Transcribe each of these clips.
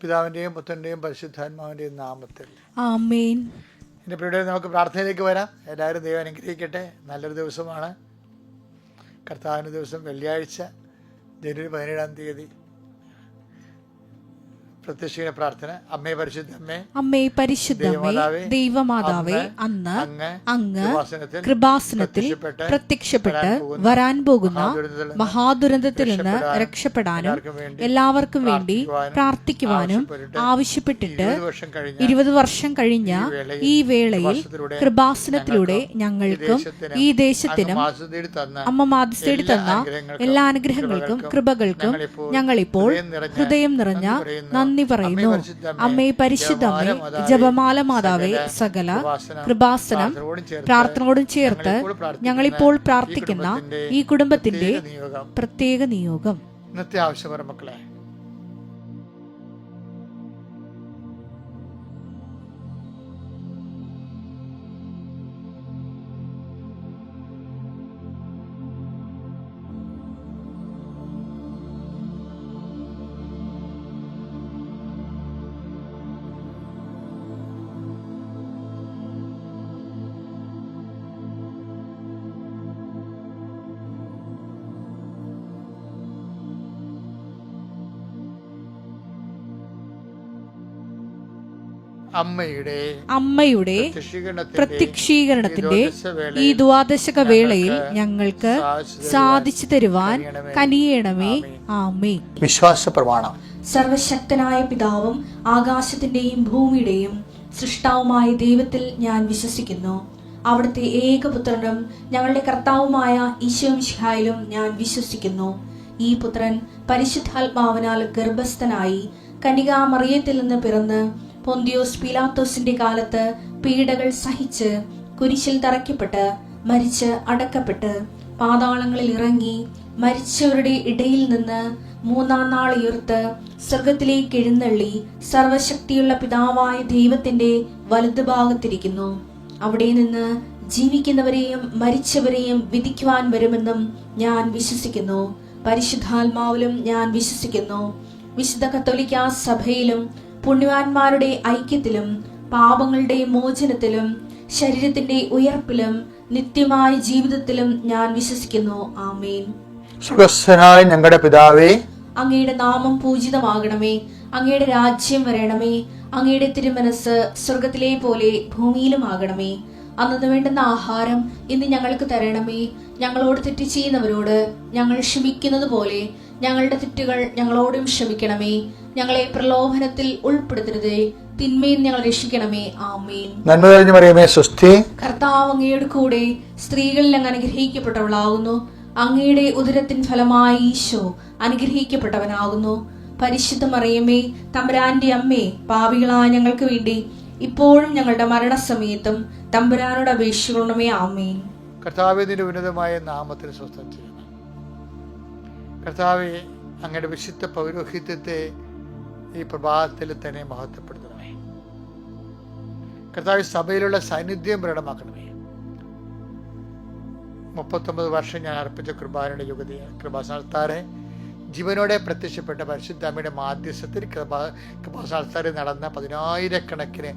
പിതാവിൻ്റെയും പുത്രൻ്റെയും പരിശുദ്ധാത്മാവിൻ്റെയും നാമത്തിൽ ആമേൻ. എൻ്റെ പ്രിയരെ, നമുക്ക് പ്രാർത്ഥനയിലേക്ക് വരാം. എല്ലാവരും ദൈവം അനുഗ്രഹിക്കട്ടെ. നല്ലൊരു ദിവസമാണ്. കർത്താവിൻ്റെ ദിവസം വെള്ളിയാഴ്ച ജനുവരി 17 പ്രത്യക്ഷീണ പ്രാർത്ഥന. അമ്മേ പരിശുദ്ധമ്മേ, അമ്മേ പരിശുദ്ധമേ, ദൈവമാതാവേ, അന്ന് അങ്ങ് കൃപാസനത്തിൽ പ്രത്യക്ഷപ്പെട്ട് വരാൻ പോകുന്ന മഹാദുരന്തത്തിൽ നിന്ന് രക്ഷപ്പെടാനും എല്ലാവർക്കും വേണ്ടി പ്രാർത്ഥിക്കുവാനും ആവശ്യപ്പെട്ടിട്ട് 20 വർഷം കഴിഞ്ഞ ഈ വേളയിൽ കൃപാസനത്തിലൂടെ ഞങ്ങൾക്കും ഈ ദേശത്തിനും അമ്മ മാധ്യസ്ഥേടി തന്ന എല്ലാ അനുഗ്രഹങ്ങൾക്കും കൃപകൾക്കും ഞങ്ങളിപ്പോൾ ഹൃദയം നിറഞ്ഞ നന്ദി പറയുന്നു. അമ്മേ പരിശുദ്ധമേ, ജപമാല മാതാവേ, സകല കൃപാസനം പ്രാർത്ഥനയോടും ചേർത്ത് ഞങ്ങളിപ്പോൾ പ്രാർത്ഥിക്കുന്ന ഈ കുടുംബത്തിന്റെ പ്രത്യേക നിയോഗം. ഇന്നത്തെ ആവശ്യം മക്കളെ, അമ്മയുടെ പ്രത്യക്ഷീകരണത്തിന്റെ ഈ ദ്വാദശക വേളയിൽ ഞങ്ങൾക്ക് സാധിച്ചു തരുവാൻ കനിയണമേ. ആമേൻ. വിശ്വാസ പ്രമാണം. സർവശക്തനായ പിതാവും ആകാശത്തിന്റെയും ഭൂമിയുടെയും സൃഷ്ടാവുമായ ദൈവത്തിൽ ഞാൻ വിശ്വസിക്കുന്നു. അവിടുത്തെ ഏകപുത്രനും ഞങ്ങളുടെ കർത്താവുമായ ഈശോ മിശിഹായിലും ഞാൻ വിശ്വസിക്കുന്നു. ഈ പുത്രൻ പരിശുദ്ധാത്മാവിനാൽ ഗർഭസ്ഥനായി കന്യകാമറിയത്തിൽ നിന്ന് പിറന്ന് പൊന്തിയോസ് പീലാത്തോസിന്റെ കാലത്ത് പീഡകൾ സഹിച്ച് കുരിശിൽ തറയ്ക്കപ്പെട്ട് മരിച്ച് അടക്കപ്പെട്ട് പാതാളങ്ങളിൽ ഇറങ്ങി മരിച്ചവരുടെ ഇടയിൽ നിന്ന് 3-ാം നാൾ ഉയർത്ത് സ്വർഗത്തിലേക്ക് എഴുന്നള്ളി സർവശക്തിയുള്ള പിതാവായ ദൈവത്തിന്റെ വലതുഭാഗത്തിരിക്കുന്നു. അവിടെ നിന്ന് ജീവിക്കുന്നവരെയും മരിച്ചവരെയും വിധിക്കുവാൻ വരുമെന്നും ഞാൻ വിശ്വസിക്കുന്നു. പരിശുദ്ധാത്മാവിലും ഞാൻ വിശ്വസിക്കുന്നു. വിശുദ്ധ കത്തോലിക്കാ സഭയിലും പുണ്യവാന്മാരുടെ ഐക്യത്തിലും പാപങ്ങളുടെ മോചനത്തിലും ശരീരത്തിന്റെ ഉയർപ്പിലും നിത്യമായ ജീവിതത്തിലും ഞാൻ വിശ്വസിക്കുന്നു. ആമേൻ. സ്വർഗ്ഗസ്ഥനായ ഞങ്ങളുടെ പിതാവേ, അങ്ങയുടെ നാമം പൂജിതമാകണമേ. അങ്ങയുടെ രാജ്യം വരണമേ. അങ്ങയുടെ തിരുമനസ് സ്വർഗത്തിലെ പോലെ ഭൂമിയിലും ആകണമേ. അന്നു വേണ്ടുന്ന ആഹാരം ഇന്ന് ഞങ്ങൾക്ക് തരണമേ. ഞങ്ങളോട് തെറ്റ് ചെയ്യുന്നവരോട് ഞങ്ങൾ ക്ഷമിക്കുന്നത് പോലെ ഞങ്ങളുടെ തെറ്റുകൾ ഞങ്ങളോടും ക്ഷമിക്കണമേ. ഞങ്ങളെ പ്രലോഭനത്തിൽ ഉൾപ്പെടുത്തരുതേ, തിന്മയിൽ ഞങ്ങൾ രക്ഷിക്കണമേ. ആമേൻ. നന്മ നിറഞ്ഞ മറിയമേ, സ്വസ്തി. കർത്താവ് അങ്ങയുടെ കൂടെ സ്ത്രീകളിൽ അങ്ങ് അനുഗ്രഹിക്കപ്പെട്ടവളാകുന്നു. അങ്ങയുടെ ഉദരത്തിൻ ഫലമായി ഈശോ അനുഗ്രഹിക്കപ്പെട്ടവനാകുന്നു. പരിശുദ്ധ മറിയമേ, തമ്പുരാന്റെ അമ്മേ, പാപികളായ ഞങ്ങൾക്ക് വേണ്ടി ഇപ്പോഴും ഞങ്ങളുടെ മരണസമയത്തും തമ്പുരാനോട് അപേക്ഷിക്കണമേ. ആമേൻ. കർത്താവിന്റെ ഉന്നതമായ നാമത്തിന് സ്വസ്ഥം ചെയ്യണം. കർത്താവെ, അങ്ങയുടെ വിശുദ്ധ പൗരോഹിത്യത്തെ ഈ പ്രഭാതത്തിൽ തന്നെ മഹത്വപ്പെടുത്തണമേ. കർത്താവ്, സഭയിലുള്ള സാന്നിധ്യം പ്രകടമാക്കണമേ. 39 വർഷം ഞാൻ അർപ്പിച്ച കൃപാനയുടെ യുഗതിയാണ്. കൃപാസ്ഥാനത്താറെ ജീവനോടെ പ്രത്യക്ഷപ്പെട്ട പരിശുദ്ധ അമ്മയുടെ മാധ്യസ്ഥത്തിൽ കൃപാസ്ഥാനത്താറെ നടന്ന 10,000-കണക്കിന്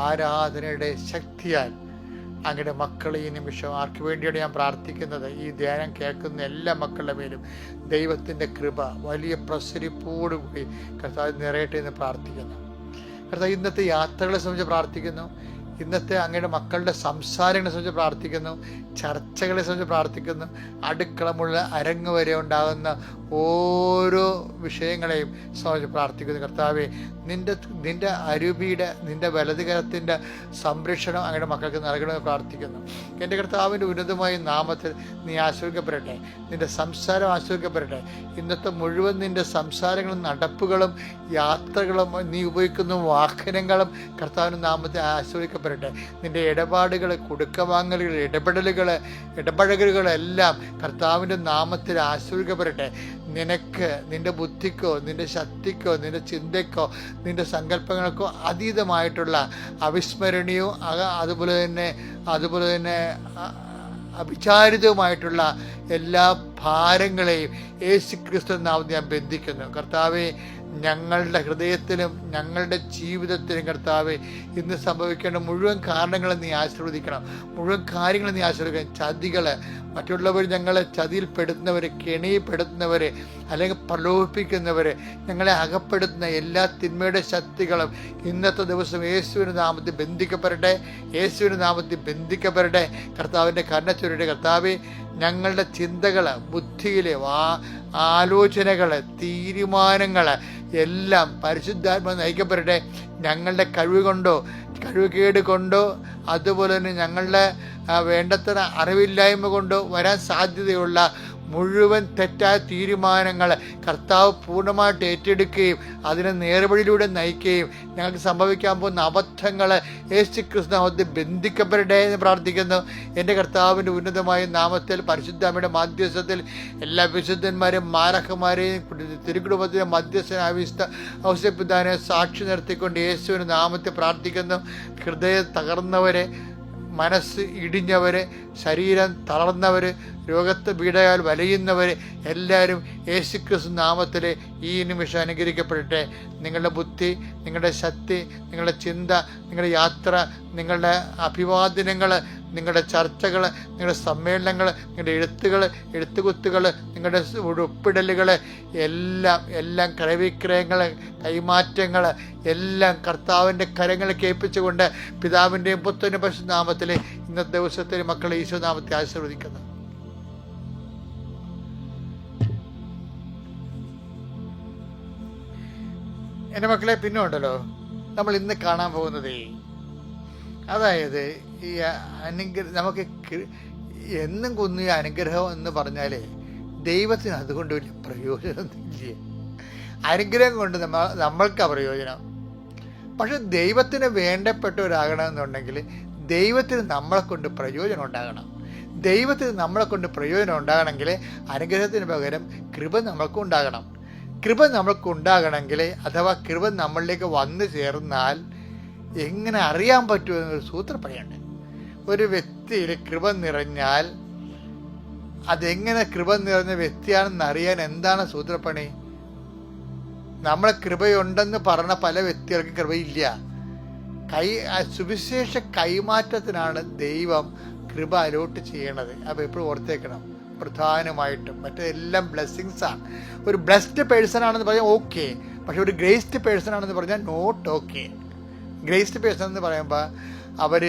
ആരാധനയുടെ ശക്തിയാൽ അങ്ങയുടെ മക്കൾ ഈ നിമിഷം ആർക്ക് വേണ്ടിയാണ് ഞാൻ പ്രാർത്ഥിക്കുന്നത്? ഈ ധ്യാനം കേൾക്കുന്ന എല്ലാ മക്കളുടെ മേലും ദൈവത്തിൻ്റെ കൃപ വലിയ പ്രസരിപ്പോടുകൂടി കർത്താവ് നിറയട്ടെ എന്ന് പ്രാർത്ഥിക്കുന്നു. കർത്താവ്, ഇന്നത്തെ യാത്രകളെ സംബന്ധിച്ച് പ്രാർത്ഥിക്കുന്നു. ഇന്നത്തെ അങ്ങയുടെ മക്കളുടെ സംസാരങ്ങളെ സംബന്ധിച്ച് പ്രാർത്ഥിക്കുന്നു. ചർച്ചകളെ സംബന്ധിച്ച് പ്രാർത്ഥിക്കുന്നു. അടുക്കളമുള്ള അരങ്ങ് വരെ ഉണ്ടാകുന്ന ഓരോ വിഷയങ്ങളെയും സംബന്ധിച്ച് പ്രാർത്ഥിക്കുന്നു. കർത്താവെ, നിന്റെ അരൂപിയുടെ നിന്റെ വലതുകരത്തിൻ്റെ സംരക്ഷണം അങ്ങയുടെ മക്കൾക്ക് നൽകണമെന്ന് പ്രാർത്ഥിക്കുന്നു. എൻ്റെ കർത്താവിൻ്റെ ഉന്നതമായ നാമത്തിൽ നീ ആശ്രയിക്കപ്പെടട്ടെ. നിന്റെ സംസാരം ആശ്രയിക്കപ്പെടട്ടെ. ഇന്നത്തെ മുഴുവൻ നിന്റെ സംസാരങ്ങളും നടപ്പുകളും യാത്രകളും നീ ഉപയോഗിക്കുന്ന വാഹനങ്ങളും കർത്താവിൻ്റെ നാമത്തിൽ ആശ്രയിക്കപ്പെടട്ടെ. നിന്റെ ഇടപാടുകൾ, കൊടുക്കവാങ്ങലുകൾ, ഇടപഴകലുകളെല്ലാം കർത്താവിൻ്റെ നാമത്തിൽ ആശ്രയിക്കപ്പെടട്ടെ. നിനക്ക്, നിന്റെ ബുദ്ധിക്കോ നിന്റെ ശക്തിക്കോ നിന്റെ ചിന്തയ്ക്കോ നിന്റെ സങ്കല്പങ്ങൾക്കോ അതീതമായിട്ടുള്ള അവിസ്മരണീയവും അതുപോലെ തന്നെ അവിചാരിതവുമായിട്ടുള്ള എല്ലാ ഭാരങ്ങളെയും യേശു ക്രിസ്തു നാമത്തിൽ ഞാൻ ബന്ധിക്കുന്നു. കർത്താവെ, ഞങ്ങളുടെ ഹൃദയത്തിലും ഞങ്ങളുടെ ജീവിതത്തിലും കർത്താവെ ഇന്ന് സംഭവിക്കേണ്ട മുഴുവൻ കാരണങ്ങളും നീ ആശീർവദിക്കണം. മുഴുവൻ കാര്യങ്ങളും നീ ആശീർവദിക്കണം. ചതികൾ, മറ്റുള്ളവർ ഞങ്ങളെ ചതിയിൽപ്പെടുത്തുന്നവർ, കെണിയിൽപ്പെടുത്തുന്നവർ, അല്ലെങ്കിൽ പ്രലോഭിപ്പിക്കുന്നവർ, ഞങ്ങളെ അകപ്പെടുത്തുന്ന എല്ലാ തിന്മയുടെ ശക്തികളും ഇന്നത്തെ ദിവസം യേശുവിൻ്റെ നാമത്തിൽ ബന്ധിക്കപ്പെടട്ടെ. യേശുവിൻ്റെ നാമത്തിൽ ബന്ധിക്കപ്പെടട്ടെ. കർത്താവിൻ്റെ കരുണ ചൊരിയട്ടെ. കർത്താവെ, ഞങ്ങളുടെ ചിന്തകൾ, ബുദ്ധിയിലെ ആലോചനകൾ, തീരുമാനങ്ങൾ എല്ലാം പരിശുദ്ധാത്മ നയിക്കപ്പെടട്ടെ. ഞങ്ങളുടെ കഴിവ് കൊണ്ടോ കഴിവുകേട് കൊണ്ടോ അതുപോലെ തന്നെ ഞങ്ങളുടെ വേണ്ടത്ര അറിവില്ലായ്മ കൊണ്ടോ വരാൻ സാധ്യതയുള്ള മുഴുവൻ തെറ്റായ തീരുമാനങ്ങൾ കർത്താവ് പൂർണ്ണമായിട്ട് ഏറ്റെടുക്കുകയും അതിനെ നേർവഴിയിലൂടെ നയിക്കുകയും ഞങ്ങൾക്ക് സംഭവിക്കാൻ പോകുന്ന അബദ്ധങ്ങൾ യേശു ക്രിസ്തു നാമത്തിൽ ബന്ധിക്കപ്പെടട്ടെ എന്ന് പ്രാർത്ഥിക്കുന്നു. എൻ്റെ കർത്താവിൻ്റെ ഉന്നതമായ നാമത്തിൽ പരിശുദ്ധാമ്മയുടെ മധ്യസ്ഥത്തിൽ എല്ലാ വിശുദ്ധന്മാരെയും മാരഹമാരെയും തിരുക്കുടുംബത്തിലെ ഔസേപ്പിതാനെ സാക്ഷി നിർത്തിക്കൊണ്ട് യേശുവിൻ്റെ നാമത്തിൽ പ്രാർത്ഥിക്കുന്നു. ഹൃദയം തകർന്നവരെ, മനസ്സ് ഇടിഞ്ഞവര്, ശരീരം തളർന്നവർ, രോഗത്ത് പീഡയാൽ വലയുന്നവർ എല്ലാവരും യേശുക്രിസ്തു നാമത്തിൽ ഈ നിമിഷം അനുഗ്രഹിക്കപ്പെടട്ടെ. നിങ്ങളുടെ ബുദ്ധി, നിങ്ങളുടെ ശക്തി, നിങ്ങളുടെ ചിന്ത, നിങ്ങളുടെ യാത്ര, നിങ്ങളുടെ അഭിവാദനങ്ങൾ, നിങ്ങളുടെ ചർച്ചകൾ, നിങ്ങളുടെ സമ്മേളനങ്ങൾ, നിങ്ങളുടെ എഴുത്തുകുത്തുകൾ, നിങ്ങളുടെ ഒപ്പിടലുകൾ എല്ലാം ക്രയവിക്രയങ്ങൾ, കൈമാറ്റങ്ങൾ എല്ലാം കർത്താവിൻ്റെ കരങ്ങൾ കേൾപ്പിച്ചുകൊണ്ട് പിതാവിൻ്റെയും പുത്രൻ്റെ പരിശുദ്ധ നാമത്തിൽ ഇന്നത്തെ ദിവസത്തിൽ മക്കളെ ഈശോ നാമത്തെ ആശീർവദിക്കുന്നു. എൻ്റെ മക്കളെ, പിന്നെ ഉണ്ടല്ലോ നമ്മൾ ഇന്ന് കാണാൻ പോകുന്നത്, അതായത് ഈ നമുക്ക് എന്നും കുന്നിയ അനുഗ്രഹം എന്ന് പറഞ്ഞാൽ ദൈവത്തിന് അതുകൊണ്ട് വലിയ പ്രയോജനമൊന്നുമില്ല. അനുഗ്രഹം കൊണ്ട് നമ്മൾക്കാ പ്രയോജനം. പക്ഷെ ദൈവത്തിന് വേണ്ടപ്പെട്ടവരാകണമെന്നുണ്ടെങ്കിൽ ദൈവത്തിന് നമ്മളെ കൊണ്ട് പ്രയോജനം ഉണ്ടാകണം. ദൈവത്തിന് നമ്മളെ കൊണ്ട് പ്രയോജനം ഉണ്ടാകണമെങ്കിൽ അനുഗ്രഹത്തിന് പകരം കൃപ നമ്മൾക്കും ഉണ്ടാകണം. കൃപ നമ്മൾക്ക് ഉണ്ടാകണമെങ്കിൽ, അഥവാ കൃപ നമ്മളിലേക്ക് വന്നു ചേർന്നാൽ എങ്ങനെ അറിയാൻ പറ്റുമെന്നൊരു സൂത്രം പറയണ്ടേ. ഒരു വ്യക്തിയിൽ കൃപ നിറഞ്ഞാൽ അതെങ്ങനെ കൃപ നിറഞ്ഞ വ്യക്തിയാണെന്ന് അറിയാൻ എന്താണ് സൂത്രപ്പണി? നമ്മളെ കൃപയുണ്ടെന്ന് പറഞ്ഞ പല വ്യക്തികൾക്കും കൃപയില്ല. സുവിശേഷ കൈമാറ്റത്തിനാണ് ദൈവം കൃപ അലോട്ട് ചെയ്യണത്. അപ്പോൾ എപ്പോഴും ഓർത്തേക്കണം, പ്രധാനമായിട്ടും മറ്റെല്ലാം ബ്ലെസ്സിങ്സാണ്. ഒരു ബ്ലെസ്ഡ് പേഴ്സൺ ആണെന്ന് പറഞ്ഞാൽ ഓക്കെ, പക്ഷെ ഒരു ഗ്രേസ്ഡ് പേഴ്സൺ ആണെന്ന് പറഞ്ഞാൽ നോട്ട് ഓക്കെ. ഗ്രേസ്ഡ് പേഴ്സൺ എന്ന് പറയുമ്പോൾ അവർ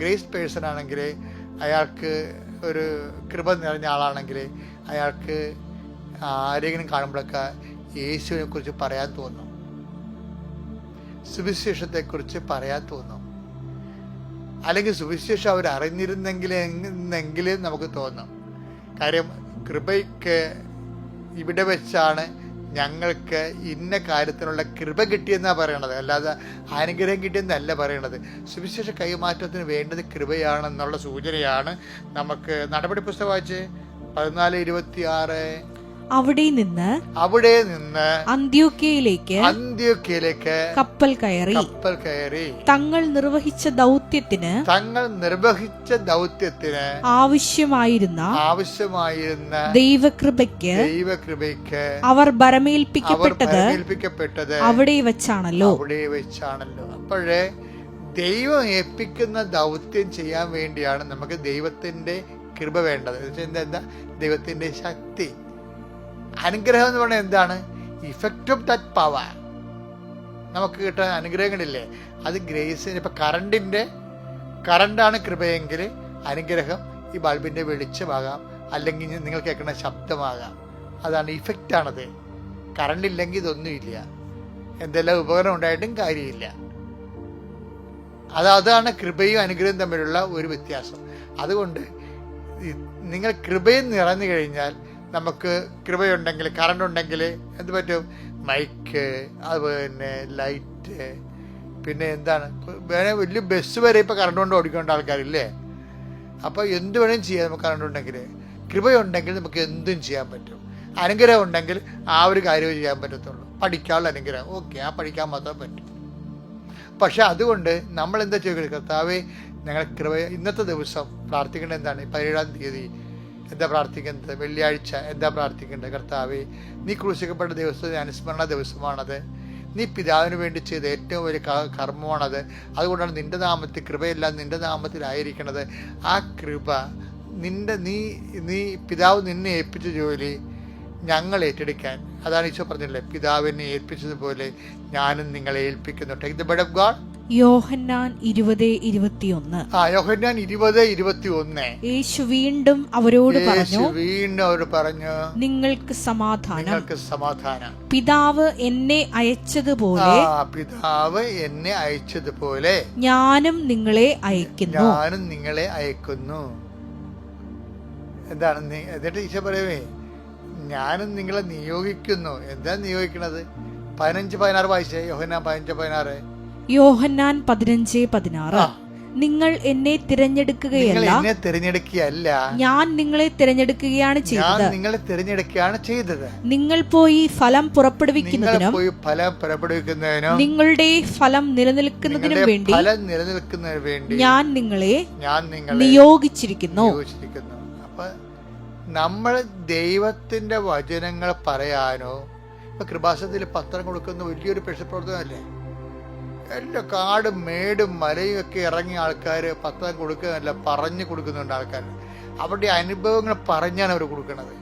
ഗ്രേസ്ഡ് പേഴ്സൺ ആണെങ്കിൽ അയാൾക്ക് ഒരു കൃപ നിറഞ്ഞ ആളാണെങ്കിൽ അയാൾക്ക് ആരെങ്കിലും കാണുമ്പോഴൊക്കെ യേശുവിനെ കുറിച്ച് പറയാൻ തോന്നും, സുവിശേഷത്തെക്കുറിച്ച് പറയാൻ തോന്നും, അല്ലെങ്കിൽ സുവിശേഷം അവർ അറിഞ്ഞിരുന്നെങ്കിൽ നമുക്ക് തോന്നും. കാര്യം കൃപയ്ക്ക് ഇവിടെ വെച്ചാണ് ഞങ്ങൾക്ക് ഇന്ന കാര്യത്തിനുള്ള കൃപ കിട്ടിയെന്നാണ് പറയണത്, അല്ലാതെ അനുഗ്രഹം കിട്ടിയെന്നല്ല പറയണത്. സുവിശേഷ കൈമാറ്റത്തിന് വേണ്ടത് കൃപയാണെന്നുള്ള സൂചനയാണ്. നമുക്ക് നടപടി പുസ്തകം വായിച്ച് 14:26. അവിടെ നിന്ന് അന്ത്യോക്യയിലേക്ക് കപ്പൽ കയറി തങ്ങൾ നിർവഹിച്ച ദൗത്യത്തിന് ആവശ്യമായിരുന്ന ദൈവകൃപയ്ക്ക് അവർ ഭരമേൽപ്പിക്കപ്പെട്ടത് അവിടെ വെച്ചാണല്ലോ. അപ്പോഴേ ദൈവം ഏൽപ്പിക്കുന്ന ദൗത്യം ചെയ്യാൻ വേണ്ടിയാണ് നമുക്ക് ദൈവത്തിന്റെ കൃപ വേണ്ടത്. എന്താ? ദൈവത്തിന്റെ ശക്തി. അനുഗ്രഹം എന്ന് പറഞ്ഞാൽ എന്താണ്? Effect of that power. നമുക്ക് കിട്ടുന്ന അനുഗ്രഹങ്ങളില്ലേ, അത് ഗ്രേസിന്. ഇപ്പം കറണ്ടാണ് കൃപയെങ്കിൽ അനുഗ്രഹം ഈ ബൾബിൻ്റെ വെളിച്ചമാകാം, അല്ലെങ്കിൽ നിങ്ങൾ കേൾക്കുന്ന ശബ്ദമാകാം. അതാണ് ഇഫക്റ്റാണത്. കറണ്ടില്ലെങ്കിൽ ഇതൊന്നുമില്ല, എന്തെല്ലാം ഉപകരണം ഉണ്ടായിട്ടും കാര്യമില്ല. അതാണ് കൃപയും അനുഗ്രഹവും തമ്മിലുള്ള ഒരു വ്യത്യാസം. അതുകൊണ്ട് നിങ്ങൾ കൃപയിൽ നിറഞ്ഞു കഴിഞ്ഞാൽ, നമുക്ക് കൃപയുണ്ടെങ്കിൽ, കറണ്ട് ഉണ്ടെങ്കിൽ എന്ത് പറ്റും? മൈക്ക്, അതുപോലെ തന്നെ ലൈറ്റ്, പിന്നെ എന്താണ്, വേണേൽ വലിയ ബസ് വരെ ഇപ്പോൾ കറണ്ട് കൊണ്ട് ഓടിക്കേണ്ട ആൾക്കാരില്ലേ. അപ്പോൾ എന്ത് വേണേലും ചെയ്യാം നമുക്ക് കറണ്ട് ഉണ്ടെങ്കിൽ. കൃപയുണ്ടെങ്കിൽ നമുക്ക് എന്തും ചെയ്യാൻ പറ്റും. അനുഗ്രഹം ഉണ്ടെങ്കിൽ ആ ഒരു കാര്യമേ ചെയ്യാൻ പറ്റത്തുള്ളൂ. പഠിക്കാനുള്ള അനുഗ്രഹം ഓക്കെ, ആ പഠിക്കാൻ മാത്രം പറ്റും. പക്ഷെ അതുകൊണ്ട് നമ്മൾ എന്താ ചെയ്യുക? കർത്താവേ, ഞങ്ങൾ കൃപ. ഇന്നത്തെ ദിവസം പ്രാർത്ഥിക്കേണ്ടത് എന്താണ്? 17-ാം തീയതി എന്താ പ്രാർത്ഥിക്കുന്നത്? വെള്ളിയാഴ്ച എന്താ പ്രാർത്ഥിക്കേണ്ടത്? കർത്താവേ, നീ ക്രൂശിക്കപ്പെട്ട ദിവസത്തെ അനുസ്മരണ ദിവസമാണത്. നീ പിതാവിന് വേണ്ടി ചെയ്ത ഏറ്റവും വലിയ കർമ്മമാണത്. അതുകൊണ്ടാണ് നിന്റെ നാമത്തിൽ, കൃപയെല്ലാം നിന്റെ നാമത്തിലായിരിക്കണത്. ആ കൃപ നീ പിതാവ് നിന്നെ ഏൽപ്പിച്ച ജോലി ഞങ്ങൾ ഏറ്റെടുക്കാൻ, അതാണ് ഈശോ പറഞ്ഞില്ലേ, പിതാവിനെ ഏൽപ്പിച്ചതുപോലെ ഞാനും നിങ്ങളെ ഏൽപ്പിക്കുന്നു. Take the bed of God. Yohannan 20:21. Yohannan 20:21. Yeshu വീണ്ടും അവരോട് പറഞ്ഞു, നിങ്ങൾക്ക് സമാധാനം. പിതാവ് എന്നെ അയച്ചതുപോലെ ഞാനും നിങ്ങളെ അയക്കുന്നു. എന്താണ് എന്നിട്ട് ഈശോ പറയുവേ, ഞാനും നിങ്ങളെ നിയോഗിക്കുന്നു. എന്താ നിയോഗിക്കണത്? 15-16 വായിച്ചേ. യോഹന്നാൻ 15-16. യോഹന്നാൻ 15:16. നിങ്ങൾ എന്നെ തിരഞ്ഞെടുക്കുകയല്ല, ഞാൻ നിങ്ങളെ തിരഞ്ഞെടുക്കുകയാണ് ചെയ്തത്. നിങ്ങൾ പോയി ഫലം പുറപ്പെടുവിക്കുന്നതിനും നിങ്ങളുടെ ഫലം നിലനിൽക്കുന്നതിനും വേണ്ടി ഞാൻ നിങ്ങളെ നിയോഗിച്ചിരിക്കുന്നു. അപ്പൊ നമ്മൾ ദൈവത്തിന്റെ വചനങ്ങൾ പറയാനോ, ഇപ്പൊ കൃപാസനത്തിൽ പത്രം കൊടുക്കുന്ന വലിയൊരു പ്രവർത്തനമല്ലേ. എല്ലാ കാടും മേടും മലയും ഒക്കെ ഇറങ്ങിയ ആൾക്കാർ പത്രം കൊടുക്കുന്നതല്ല, പറഞ്ഞു കൊടുക്കുന്നുണ്ട് ആൾക്കാർ. അവരുടെ അനുഭവങ്ങൾ പറഞ്ഞാണ് അവർ കൊടുക്കുന്നത്.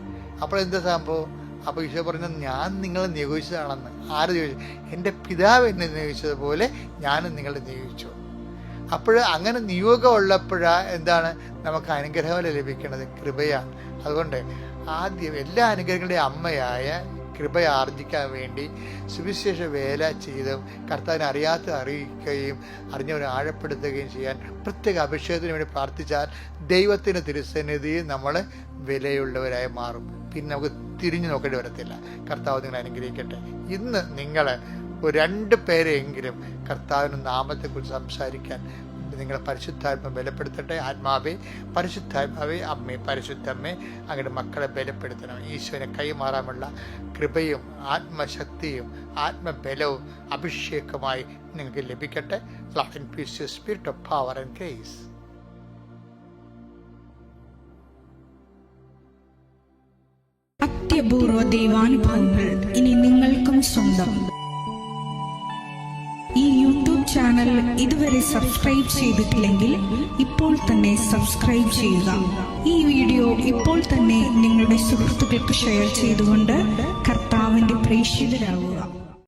അപ്പോൾ എന്താ സംഭവം? അപ്പോൾ ഈശോ പറഞ്ഞത്, ഞാൻ നിങ്ങളെ നിയോഗിച്ചതാണെന്ന്. ആര് നിയോഗിച്ചു? എൻ്റെ പിതാവ് എന്നെ നിയോഗിച്ചതുപോലെ ഞാനും നിങ്ങളെ നിയോഗിച്ചു. അപ്പോൾ അങ്ങനെ നിയോഗം ഉള്ളപ്പോഴാണ് എന്താണ് നമുക്ക് അനുഗ്രഹം ലഭിക്കുന്നത്? കൃപയാണ്. അതുകൊണ്ട് ആദ്യം എല്ലാ അനുഗ്രഹങ്ങളുടെയും അമ്മയായ കൃപ ആർജിക്കാൻ വേണ്ടി സുവിശേഷ വേല ചെയ്തും കർത്താവിനെ അറിയാത്ത അറിയിക്കുകയും അറിഞ്ഞവരെ ആഴപ്പെടുത്തുകയും ചെയ്യാൻ പ്രത്യേക അഭിഷേകത്തിന് വേണ്ടി പ്രാർത്ഥിച്ചാൽ ദൈവത്തിൻ്റെ തിരുസന്നിധിയിൽ നമ്മൾ വിലയുള്ളവരായി മാറും. പിന്നെ നമുക്ക് തിരിഞ്ഞു നോക്കേണ്ടി വരത്തില്ല. കർത്താവ് നിങ്ങളെ അനുഗ്രഹിക്കട്ടെ. ഇന്ന് നിങ്ങൾ 2 പേരെങ്കിലും കർത്താവിൻ്റെ നാമത്തെക്കുറിച്ച് സംസാരിക്കാൻ നിങ്ങളെ പരിശുദ്ധാത്മ ബലപ്പെടുത്തട്ടെ. ആത്മാവേ, പരിശുദ്ധാത്മാവേ, അമ്മേ, പരിശുദ്ധമ്മേ, അങ്ങയുടെ മക്കളെ ബലപ്പെടുത്തണം. ഈശോനെ കൈമാറാനുള്ള കൃപയും ആത്മശക്തിയും ആത്മബലവും അഭിഷേകമായി നിങ്ങൾക്ക് ലഭിക്കട്ടെ. Lord, increase your spirit of power and grace. അത്യപൂർവ ദൈവാനുഭവങ്ങൾ ഇനി നിങ്ങൾക്കും സ്വന്തം. ഈ യൂട്യൂബ് ചാനൽ ഇതുവരെ സബ്സ്ക്രൈബ് ചെയ്തിട്ടില്ലെങ്കിൽ ഇപ്പോൾ തന്നെ സബ്സ്ക്രൈബ് ചെയ്യുക. ഈ വീഡിയോ ഇപ്പോൾ തന്നെ നിങ്ങളുടെ സുഹൃത്തുക്കൾക്ക് ഷെയർ ചെയ്തുകൊണ്ട് കർത്താവിന്റെ പ്രേക്ഷിതരാകുക.